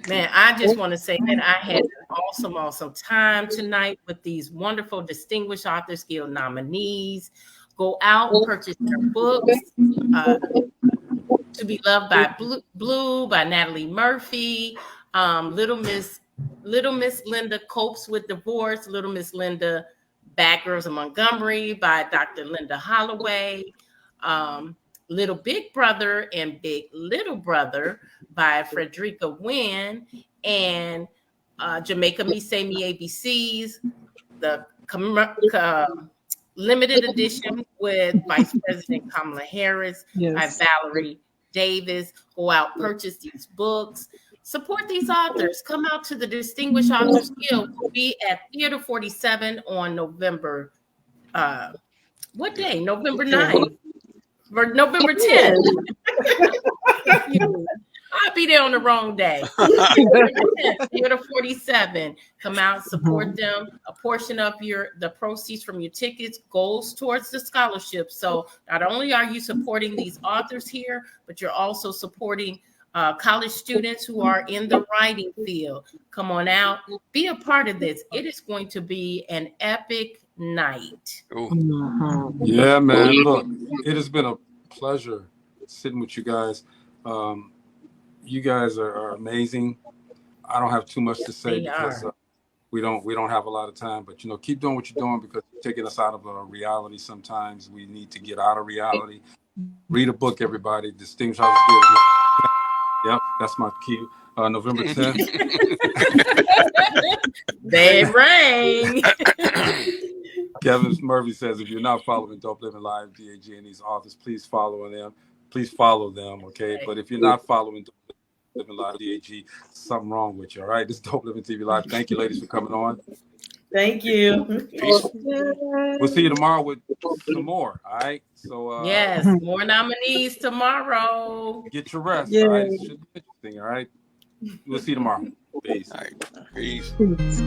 Man, I just want to say that I had an awesome time tonight with these wonderful Distinguished Authors Guild nominees. Go out, purchase their books. To Be Loved by Blue by Natalie Murphy. Little Miss Linda Copes with Divorce. Little Miss Linda, Bad Girls of Montgomery by Dr. Linda Holloway. Little Big Brother and Big Little Brother by Frederica Wynn, and Jamaica Me Say Me ABCs, the limited edition with Vice President Kamala Harris. Yes. I have Valerie Davis. Go out, purchase these books. Support these authors. Come out to the Distinguished Authors Guild. We'll be at Theater 47 on November, what day? November 9th. Or November 10th. I'll be there on the wrong day. Theater 47. Come out, support them. A portion of the proceeds from your tickets goes towards the scholarship. So not only are you supporting these authors here, but you're also supporting college students who are in the writing field. Come on out, be a part of this. It is going to be an epic night. Yeah, man. Look, it has been a pleasure sitting with you guys. You guys are amazing. I don't have too much to say because we don't have a lot of time. But keep doing what you're doing because you're taking us out of reality. Sometimes we need to get out of reality. Read a book, everybody. Distinguished Authors Guild. Yep, that's my cue. November 10th. They rang. Kevin Murphy says, if you're not following Dope Living Live, DAG, and these authors, please follow them. Please follow them, okay? But if you're not following Dope Living Live, DAG, something wrong with you, all right? This is Dope Living TV Live. Thank you, ladies, for coming on. Thank you. We'll see you tomorrow with some more, all right? So yes, more nominees tomorrow. Get your rest, all right? It should be interesting, all right? We'll see you tomorrow. Peace. All right. Peace. Peace.